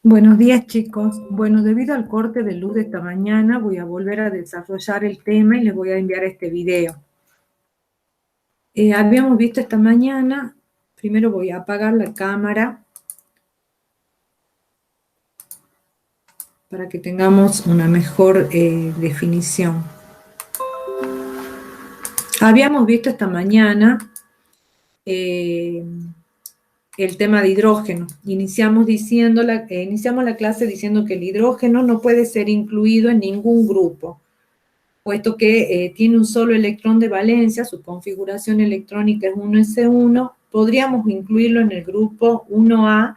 Buenos días, chicos. Bueno, debido al corte de luz de esta mañana, voy a volver a desarrollar el tema y les voy a enviar este video. Habíamos visto esta mañana, primero voy a apagar la cámara para que tengamos una mejor definición. Habíamos visto esta mañana el tema de hidrógeno. Iniciamos la clase diciendo que el hidrógeno no puede ser incluido en ningún grupo, puesto que tiene un solo electrón de valencia, su configuración electrónica es 1s1, podríamos incluirlo en el grupo 1A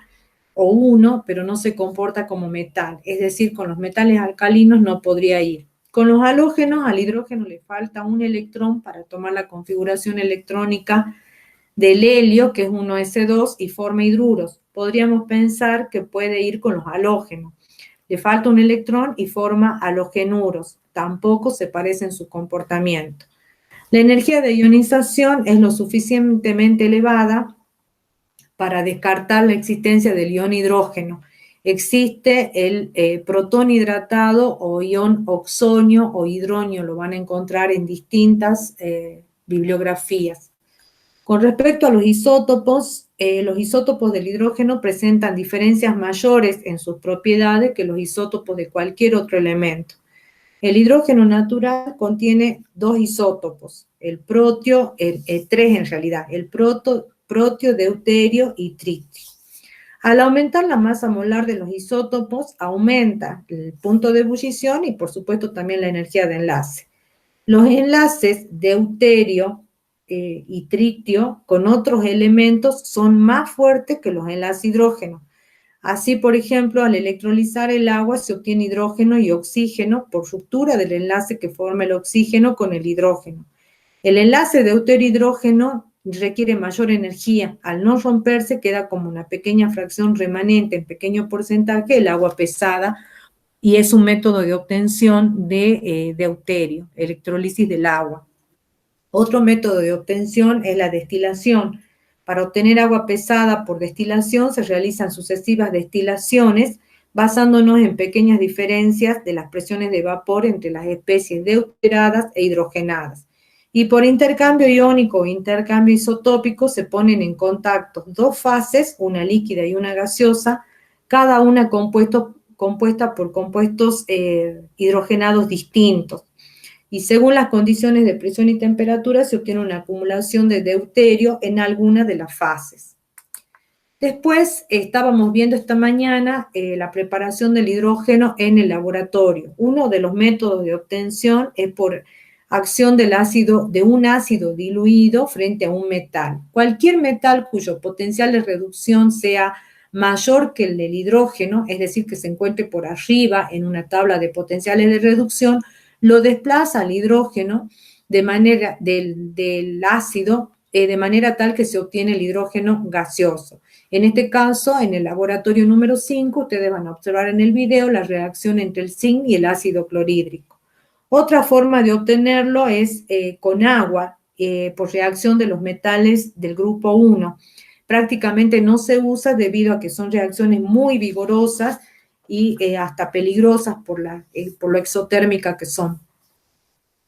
o 1, pero no se comporta como metal, es decir, con los metales alcalinos no podría ir. Con los halógenos, al hidrógeno le falta un electrón para tomar la configuración electrónica del helio, que es 1s2, y forma hidruros. Podríamos pensar que puede ir con los halógenos. Le falta un electrón y forma halogenuros. Tampoco se parece en su comportamiento. La energía de ionización es lo suficientemente elevada para descartar la existencia del ion hidrógeno. Existe el protón hidratado o ion oxonio o hidronio, lo van a encontrar en distintas bibliografías. Con respecto a los isótopos del hidrógeno presentan diferencias mayores en sus propiedades que los isótopos de cualquier otro elemento. El hidrógeno natural contiene dos isótopos, el protio, tres en realidad, el protio, deuterio y tritio. Al aumentar la masa molar de los isótopos, aumenta el punto de ebullición y, por supuesto, también la energía de enlace. Los enlaces deuterio y tritio con otros elementos son más fuertes que los enlaces hidrógeno. Así, por ejemplo, al electrolizar el agua se obtiene hidrógeno y oxígeno por ruptura del enlace que forma el oxígeno con el hidrógeno. El enlace deuterio-hidrógeno requiere mayor energía. Al no romperse queda como una pequeña fracción remanente en pequeño porcentaje el agua pesada, y es un método de obtención de deuterio, electrólisis del agua. Otro método de obtención es la destilación. Para obtener agua pesada por destilación se realizan sucesivas destilaciones basándonos en pequeñas diferencias de las presiones de vapor entre las especies deuteradas e hidrogenadas. Y por intercambio iónico o intercambio isotópico se ponen en contacto dos fases, una líquida y una gaseosa, cada una compuesta por compuestos hidrogenados distintos. Y según las condiciones de presión y temperatura se obtiene una acumulación de deuterio en alguna de las fases. Después estábamos viendo esta mañana la preparación del hidrógeno en el laboratorio. Uno de los métodos de obtención es por acción de un ácido diluido frente a un metal. Cualquier metal cuyo potencial de reducción sea mayor que el del hidrógeno, es decir, que se encuentre por arriba en una tabla de potenciales de reducción, lo desplaza al hidrógeno del ácido de manera tal que se obtiene el hidrógeno gaseoso. En este caso, en el laboratorio número 5, ustedes van a observar en el video la reacción entre el zinc y el ácido clorhídrico. Otra forma de obtenerlo es con agua, por reacción de los metales del grupo 1. Prácticamente no se usa debido a que son reacciones muy vigorosas y hasta peligrosas por lo exotérmica que son.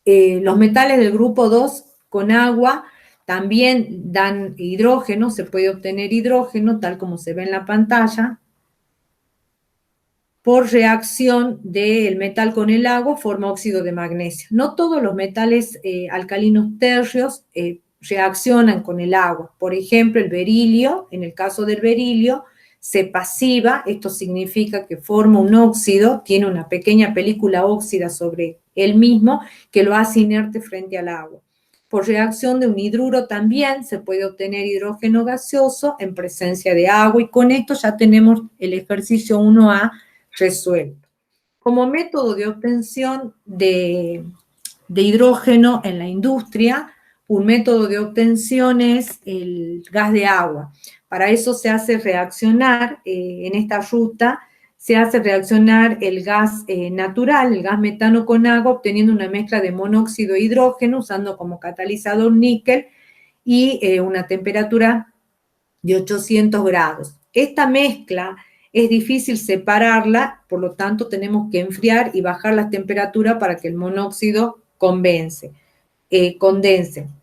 Los metales del grupo 2 con agua también dan hidrógeno, se puede obtener hidrógeno tal como se ve en la pantalla. Por reacción del metal con el agua forma óxido de magnesio. No todos los metales alcalinos tercios reaccionan con el agua. Por ejemplo, el berilio, en el caso del berilio, se pasiva, esto significa que forma un óxido, tiene una pequeña película óxida sobre él mismo que lo hace inerte frente al agua. Por reacción de un hidruro también se puede obtener hidrógeno gaseoso en presencia de agua, y con esto ya tenemos el ejercicio 1A resuelto. Como método de obtención de hidrógeno en la industria, un método de obtención es el gas de agua. Para eso se hace reaccionar, en esta ruta, se hace reaccionar el gas natural, el gas metano con agua, obteniendo una mezcla de monóxido de hidrógeno, usando como catalizador níquel y una temperatura de 800 grados. Esta mezcla es difícil separarla, por lo tanto tenemos que enfriar y bajar la temperatura para que el monóxido condense.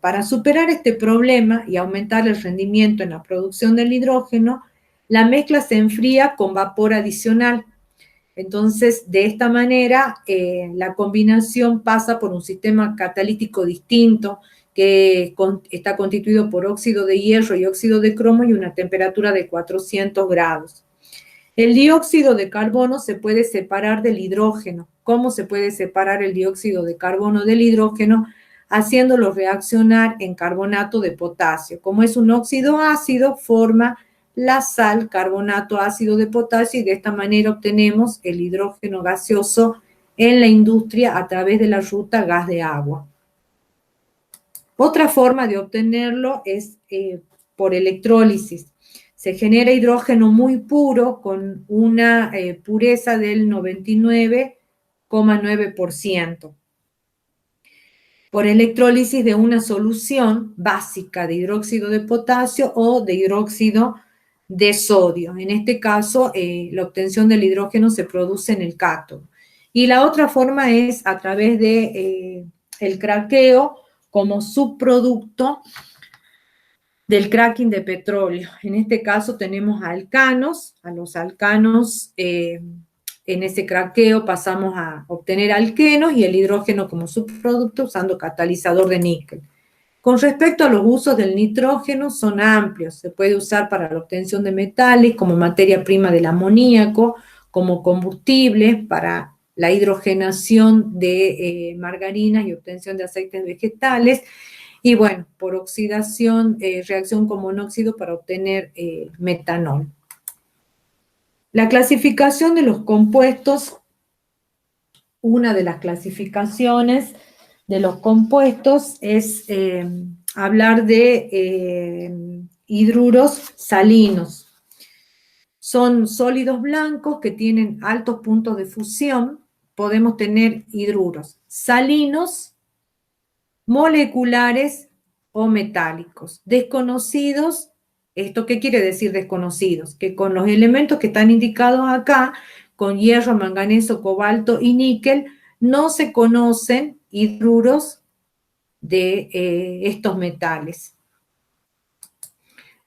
Para superar este problema y aumentar el rendimiento en la producción del hidrógeno, la mezcla se enfría con vapor adicional. Entonces, de esta manera, la combinación pasa por un sistema catalítico distinto que está constituido por óxido de hierro y óxido de cromo y una temperatura de 400 grados. El dióxido de carbono se puede separar del hidrógeno. ¿Cómo se puede separar el dióxido de carbono del hidrógeno? Haciéndolo reaccionar en carbonato de potasio. Como es un óxido ácido, forma la sal, carbonato ácido de potasio, y de esta manera obtenemos el hidrógeno gaseoso en la industria a través de la ruta gas de agua. Otra forma de obtenerlo es por electrólisis. Se genera hidrógeno muy puro con una pureza del 99,9%. Por electrólisis de una solución básica de hidróxido de potasio o de hidróxido de sodio. En este caso, la obtención del hidrógeno se produce en el cátodo. Y la otra forma es a través de el craqueo como subproducto del cracking de petróleo. En este caso tenemos alcanos, a los alcanos en ese craqueo pasamos a obtener alquenos y el hidrógeno como subproducto usando catalizador de níquel. Con respecto a los usos del nitrógeno, son amplios. Se puede usar para la obtención de metales, como materia prima del amoníaco, como combustible para la hidrogenación de margarinas y obtención de aceites vegetales. Y bueno, por oxidación, reacción con monóxido para obtener metanol. La clasificación de los compuestos, una de las clasificaciones de los compuestos es hablar de hidruros salinos. Son sólidos blancos que tienen altos puntos de fusión. Podemos tener hidruros salinos, moleculares o metálicos. Desconocidos, ¿esto qué quiere decir desconocidos? Que con los elementos que están indicados acá, con hierro, manganeso, cobalto y níquel, no se conocen hidruros de estos metales.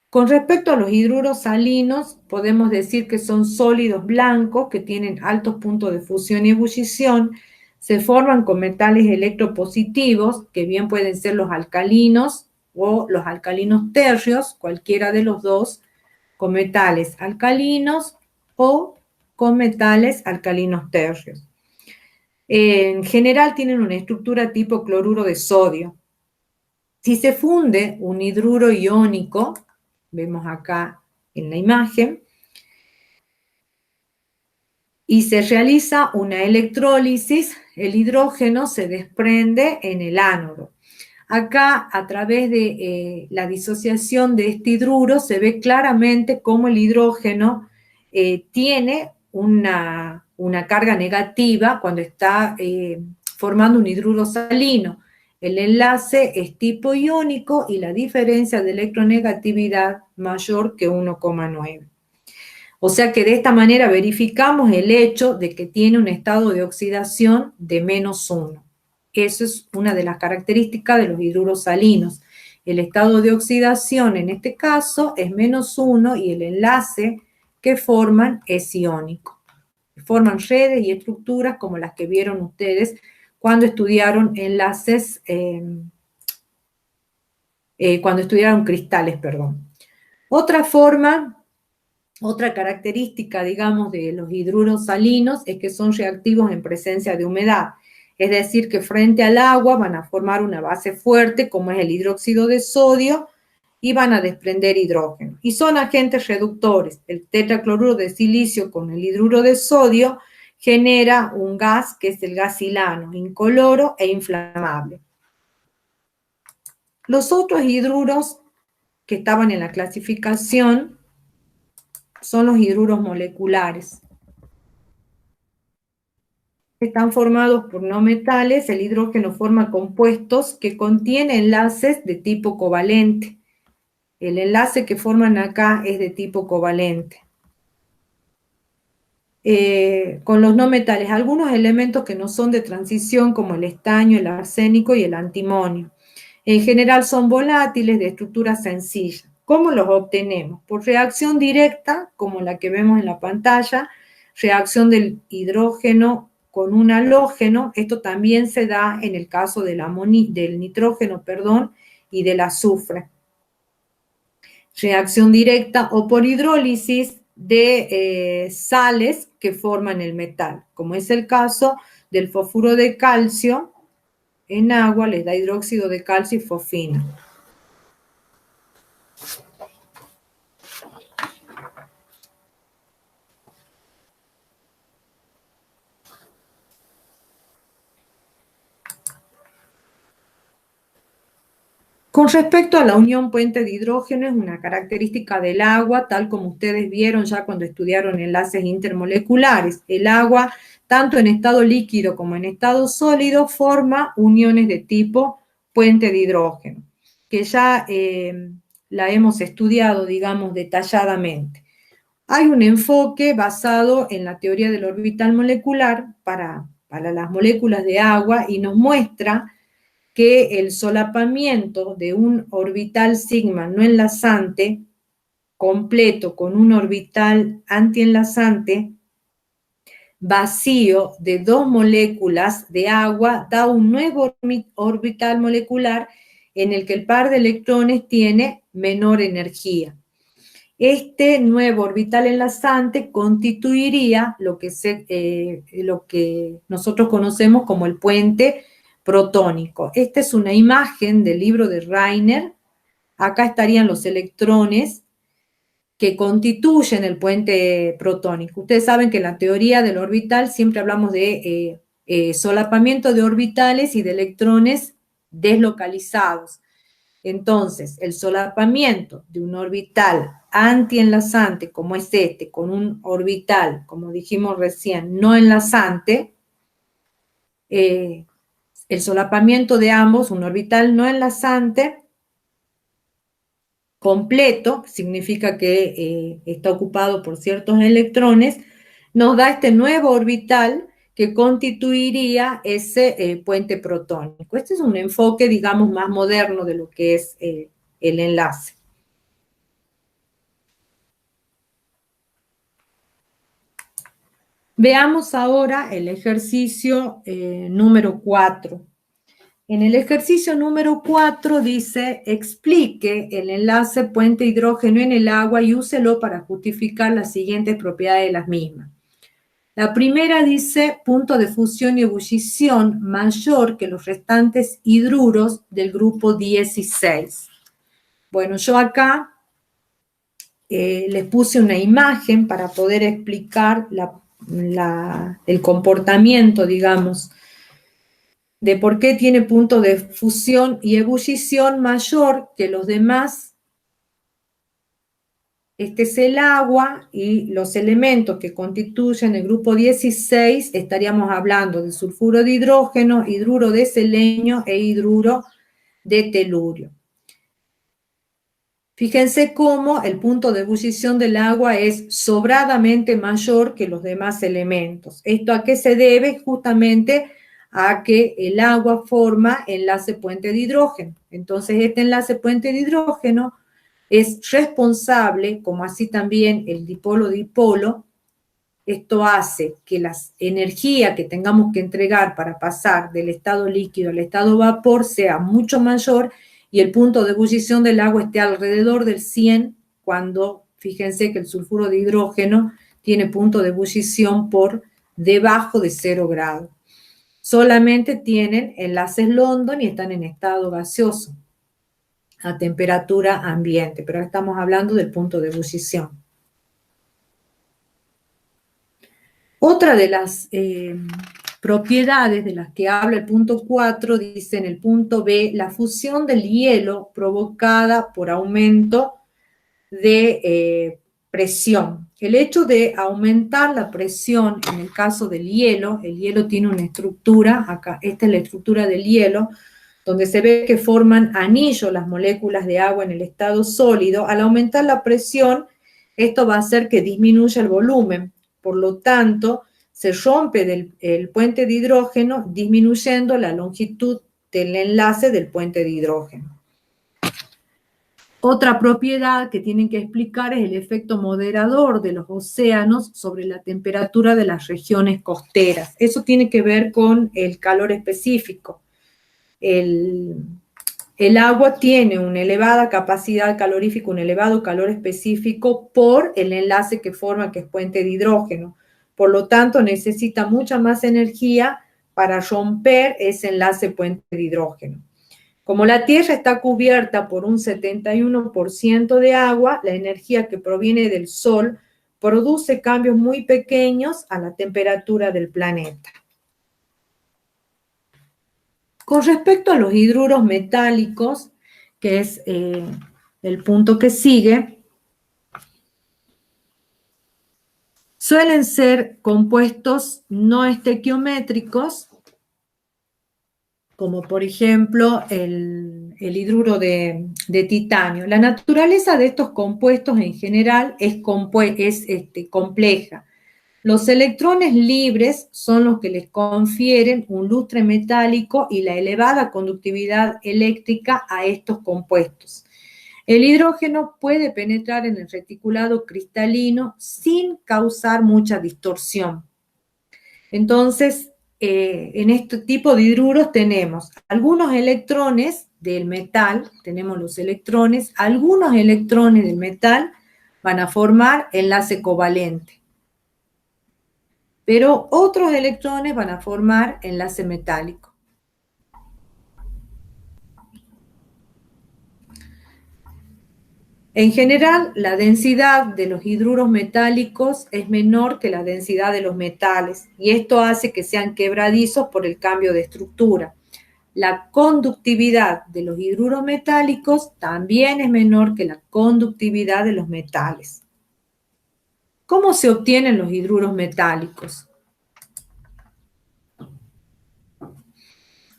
Con respecto a los hidruros salinos, podemos decir que son sólidos blancos que tienen altos puntos de fusión y ebullición, se forman con metales electropositivos, que bien pueden ser los alcalinos o los alcalinos tercios, cualquiera de los dos, con metales alcalinos o con metales alcalinos tercios. En general tienen una estructura tipo cloruro de sodio. Si se funde un hidruro iónico, vemos acá en la imagen, y se realiza una electrólisis, el hidrógeno se desprende en el ánodo. Acá, a través de la disociación de este hidruro, se ve claramente cómo el hidrógeno tiene una carga negativa cuando está formando un hidruro salino. El enlace es tipo iónico y la diferencia de electronegatividad mayor que 1,9. O sea que de esta manera verificamos el hecho de que tiene un estado de oxidación de -1. Eso es una de las características de los hidruros salinos. El estado de oxidación en este caso es -1 y el enlace que forman es iónico. Forman redes y estructuras como las que vieron ustedes cuando estudiaron enlaces, cuando estudiaron cristales, perdón. Otra característica, digamos, de los hidruros salinos es que son reactivos en presencia de humedad. Es decir, que frente al agua van a formar una base fuerte, como es el hidróxido de sodio, y van a desprender hidrógeno. Y son agentes reductores. El tetracloruro de silicio con el hidruro de sodio genera un gas que es el gas silano, incoloro e inflamable. Los otros hidruros que estaban en la clasificación son los hidruros moleculares. Están formados por no metales. El hidrógeno forma compuestos que contienen enlaces de tipo covalente. El enlace que forman acá es de tipo covalente. con los no metales, algunos elementos que no son de transición, como el estaño, el arsénico y el antimonio. En general son volátiles de estructura sencilla. ¿Cómo los obtenemos? Por reacción directa, como la que vemos en la pantalla, reacción del hidrógeno con un halógeno. Esto también se da en el caso del nitrógeno, y del azufre. Reacción directa o por hidrólisis de sales que forman el metal, como es el caso del fosfuro de calcio en agua, les da hidróxido de calcio y fosfina. Con respecto a la unión puente de hidrógeno, es una característica del agua, tal como ustedes vieron ya cuando estudiaron enlaces intermoleculares. El agua, tanto en estado líquido como en estado sólido, forma uniones de tipo puente de hidrógeno, que ya la hemos estudiado, digamos, detalladamente. Hay un enfoque basado en la teoría del orbital molecular para las moléculas de agua y nos muestra que el solapamiento de un orbital sigma no enlazante completo con un orbital antienlazante vacío de dos moléculas de agua da un nuevo orbital molecular en el que el par de electrones tiene menor energía. Este nuevo orbital enlazante constituiría lo que nosotros conocemos como el puente protónico. Esta es una imagen del libro de Reiner. Acá estarían los electrones que constituyen el puente protónico. Ustedes saben que en la teoría del orbital siempre hablamos de solapamiento de orbitales y de electrones deslocalizados. Entonces, el solapamiento de un orbital antienlazante, como es este, con un orbital, como dijimos recién, no enlazante, el solapamiento de ambos, un orbital no enlazante completo, significa que está ocupado por ciertos electrones, nos da este nuevo orbital que constituiría ese puente protónico. Este es un enfoque, digamos, más moderno de lo que es el enlace. Veamos ahora el ejercicio número 4. En el ejercicio número 4 dice, explique el enlace puente hidrógeno en el agua y úselo para justificar las siguientes propiedades de las mismas. La primera dice, punto de fusión y ebullición mayor que los restantes hidruros del grupo 16. Bueno, yo acá les puse una imagen para poder explicar el comportamiento, digamos, de por qué tiene punto de fusión y ebullición mayor que los demás. Este es el agua y los elementos que constituyen el grupo 16, estaríamos hablando de sulfuro de hidrógeno, hidruro de selenio e hidruro de telurio. Fíjense cómo el punto de ebullición del agua es sobradamente mayor que los demás elementos. ¿Esto a qué se debe? Justamente a que el agua forma enlace puente de hidrógeno. Entonces, este enlace puente de hidrógeno es responsable, como así también el dipolo-dipolo. Esto hace que la energía que tengamos que entregar para pasar del estado líquido al estado vapor sea mucho mayor y el punto de ebullición del agua esté alrededor del 100, cuando, fíjense que el sulfuro de hidrógeno tiene punto de ebullición por debajo de 0 grados. Solamente tienen enlaces London y están en estado gaseoso, a temperatura ambiente, pero estamos hablando del punto de ebullición. Otra de las propiedades de las que habla el punto 4, dice en el punto B, la fusión del hielo provocada por aumento de presión. El hecho de aumentar la presión en el caso del hielo, el hielo tiene una estructura, acá, esta es la estructura del hielo, donde se ve que forman anillos las moléculas de agua en el estado sólido. Al aumentar la presión, esto va a hacer que disminuya el volumen. Por lo tanto, se rompe el puente de hidrógeno disminuyendo la longitud del enlace del puente de hidrógeno. Otra propiedad que tienen que explicar es el efecto moderador de los océanos sobre la temperatura de las regiones costeras. Eso tiene que ver con el calor específico. El agua tiene una elevada capacidad calorífica, un elevado calor específico por el enlace que forma, que es puente de hidrógeno. Por lo tanto, necesita mucha más energía para romper ese enlace puente de hidrógeno. Como la Tierra está cubierta por un 71% de agua, la energía que proviene del Sol produce cambios muy pequeños a la temperatura del planeta. Con respecto a los hidruros metálicos, que es el punto que sigue, suelen ser compuestos no estequiométricos, como por ejemplo el hidruro de titanio. La naturaleza de estos compuestos en general es compleja. Los electrones libres son los que les confieren un lustre metálico y la elevada conductividad eléctrica a estos compuestos. El hidrógeno puede penetrar en el reticulado cristalino sin causar mucha distorsión. Entonces, en este tipo de hidruros tenemos algunos electrones del metal, tenemos los electrones, algunos electrones del metal van a formar enlace covalente, pero otros electrones van a formar enlace metálico. En general, la densidad de los hidruros metálicos es menor que la densidad de los metales, y esto hace que sean quebradizos por el cambio de estructura. La conductividad de los hidruros metálicos también es menor que la conductividad de los metales. ¿Cómo se obtienen los hidruros metálicos?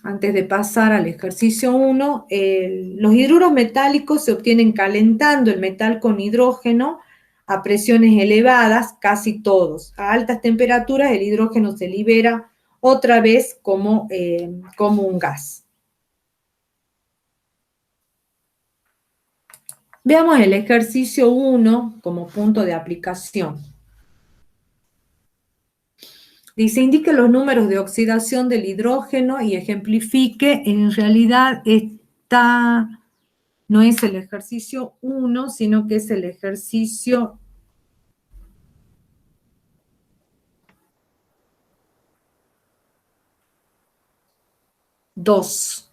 Antes de pasar al ejercicio 1, los hidruros metálicos se obtienen calentando el metal con hidrógeno a presiones elevadas, casi todos. A altas temperaturas el hidrógeno se libera otra vez como un gas. Veamos el ejercicio 1 como punto de aplicación. Dice, indique los números de oxidación del hidrógeno y ejemplifique. En realidad no es el ejercicio 1, sino que es el ejercicio 2.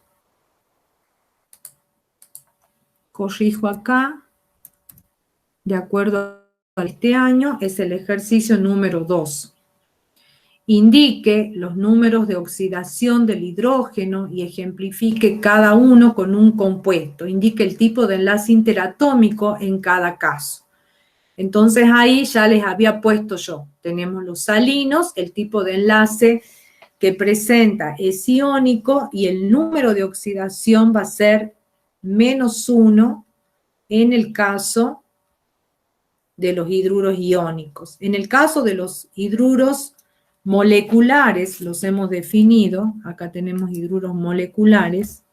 Corrijo acá. De acuerdo a este año, es el ejercicio número 2. Indique los números de oxidación del hidrógeno y ejemplifique cada uno con un compuesto. Indique el tipo de enlace interatómico en cada caso. Entonces ahí ya les había puesto yo. Tenemos los salinos, el tipo de enlace que presenta es iónico y el número de oxidación va a ser -1 en el caso de los hidruros iónicos. En el caso de los hidruros moleculares, los hemos definido, acá tenemos hidruros moleculares,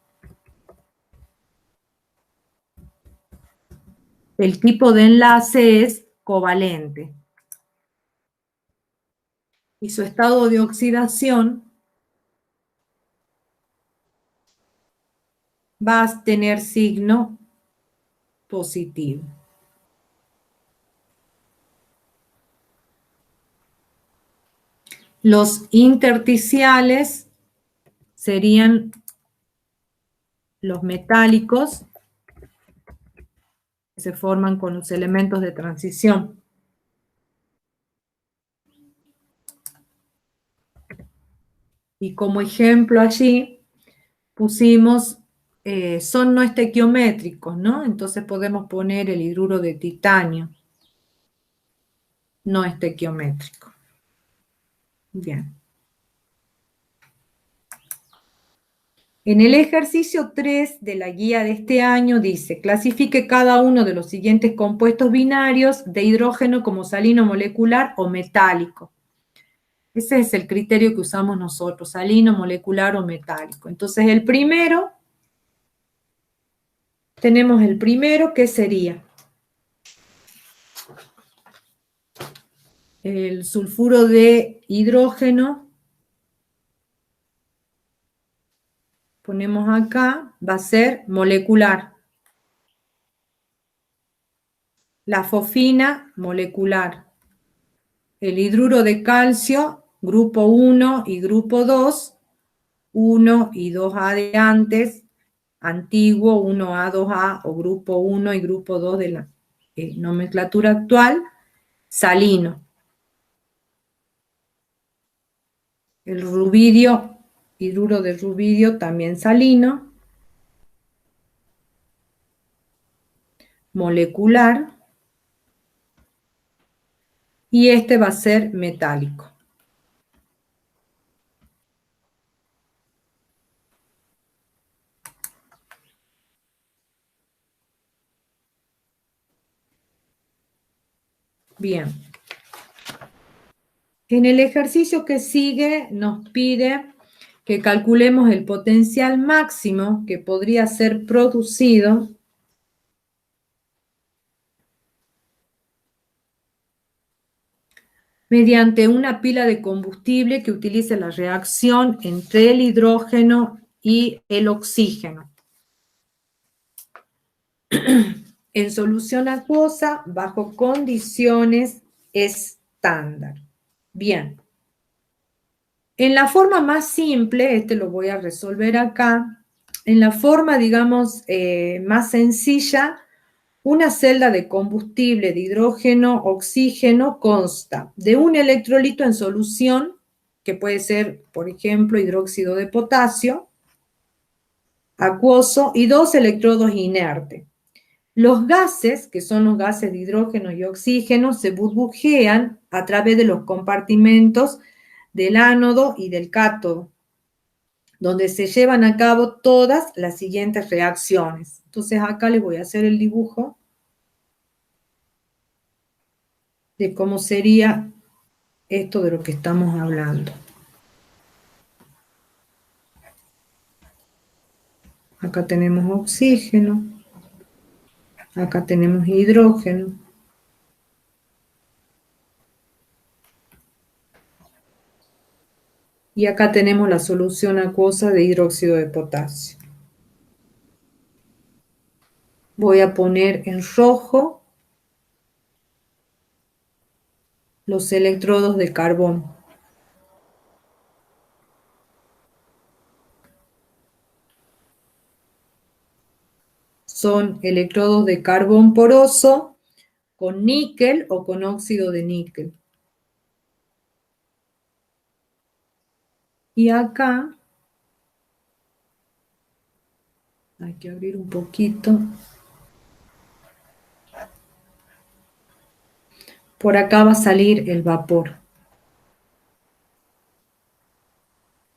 el tipo de enlace es covalente. Y su estado de oxidación va a tener signo positivo. Los intersticiales serían los metálicos que se forman con los elementos de transición. Y como ejemplo allí pusimos, son no estequiométricos, ¿no? Entonces podemos poner el hidruro de titanio, no estequiométrico. Bien. En el ejercicio 3 de la guía de este año dice, clasifique cada uno de los siguientes compuestos binarios de hidrógeno como salino molecular o metálico. Ese es el criterio que usamos nosotros, salino, molecular o metálico. Entonces el primero, tenemos el primero que sería el sulfuro de hidrógeno. Ponemos acá, va a ser molecular. La fosfina, molecular. El hidruro de calcio, grupo 1 y grupo 2, 1 y 2A de antes, antiguo, 1A, 2A, o grupo 1 y grupo 2 de la nomenclatura actual, salino. El rubidio, hidruro de rubidio, también salino. Molecular. Y este va a ser metálico. Bien. En el ejercicio que sigue nos pide que calculemos el potencial máximo que podría ser producido mediante una pila de combustible que utilice la reacción entre el hidrógeno y el oxígeno. En solución acuosa, bajo condiciones estándar. Bien. En la forma más simple, este lo voy a resolver acá, en la forma, digamos, más sencilla, una celda de combustible de hidrógeno, oxígeno, consta de un electrolito en solución, que puede ser, por ejemplo, hidróxido de potasio, acuoso, y dos electrodos inertes. Los gases, que son los gases de hidrógeno y oxígeno, se burbujean a través de los compartimentos del ánodo y del cátodo, donde se llevan a cabo todas las siguientes reacciones. Entonces acá les voy a hacer el dibujo de cómo sería esto de lo que estamos hablando. Acá tenemos oxígeno, acá tenemos hidrógeno, y acá tenemos la solución acuosa de hidróxido de potasio. Voy a poner en rojo los electrodos de carbón. Son electrodos de carbón poroso con níquel o con óxido de níquel. Y acá hay que abrir un poquito. Por acá va a salir el vapor.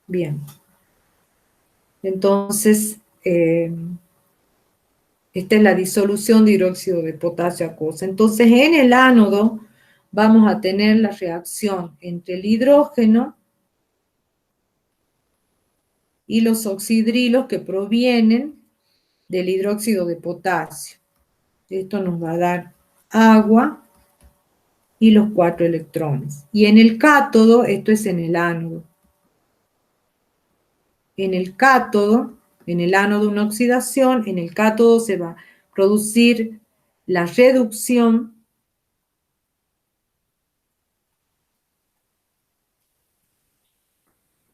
Bien. Entonces, esta es la disolución de hidróxido de potasio acuosa. Entonces, en el ánodo vamos a tener la reacción entre el hidrógeno y los oxidrilos que provienen del hidróxido de potasio. Esto nos va a dar agua y los 4 electrones. Y en el cátodo, esto es en el ánodo. En el cátodo, en el ánodo una oxidación, en el cátodo se va a producir la reducción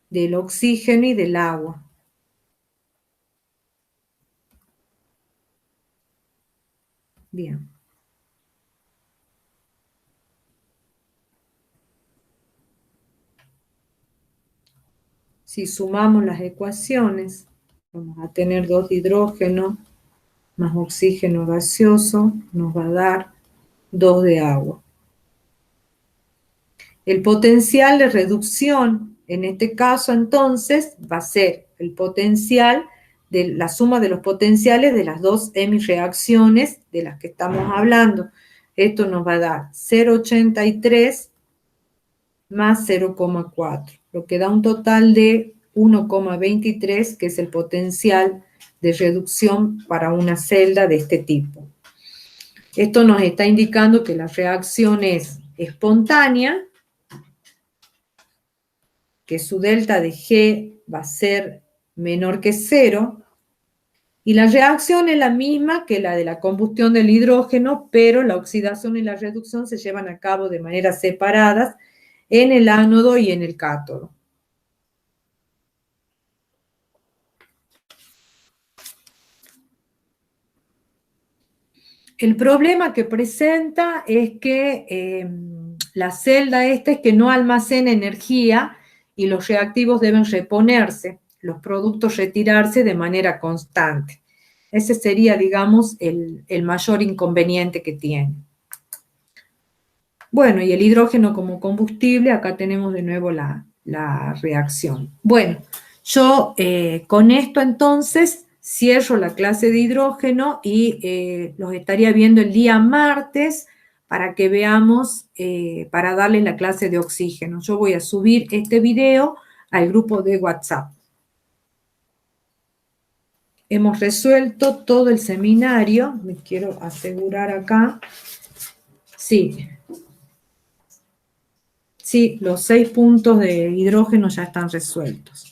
del oxígeno y del agua. Bien. Si sumamos las ecuaciones, vamos a tener 2 de hidrógeno más oxígeno gaseoso, nos va a dar 2 de agua. El potencial de reducción, en este caso entonces, va a ser el potencial, de la suma de los potenciales de las dos hemireacciones de las que estamos hablando. Esto nos va a dar 0,83 más 0,4, lo que da un total de 1,23, que es el potencial de reducción para una celda de este tipo. Esto nos está indicando que la reacción es espontánea, que su delta de G va a ser menor que 0, y la reacción es la misma que la de la combustión del hidrógeno, pero la oxidación y la reducción se llevan a cabo de manera separadas en el ánodo y en el cátodo. El problema que presenta es que la celda esta es que no almacena energía y los reactivos deben reponerse, los productos retirarse de manera constante. Ese sería, digamos, el mayor inconveniente que tiene. Bueno, y el hidrógeno como combustible, acá tenemos de nuevo la reacción. Bueno, yo con esto entonces cierro la clase de hidrógeno y los estaría viendo el día martes para que veamos, para darles la clase de oxígeno. Yo voy a subir este video al grupo de WhatsApp. Hemos resuelto todo el seminario, me quiero asegurar acá. Sí. Sí, los 6 puntos de hidrógeno ya están resueltos.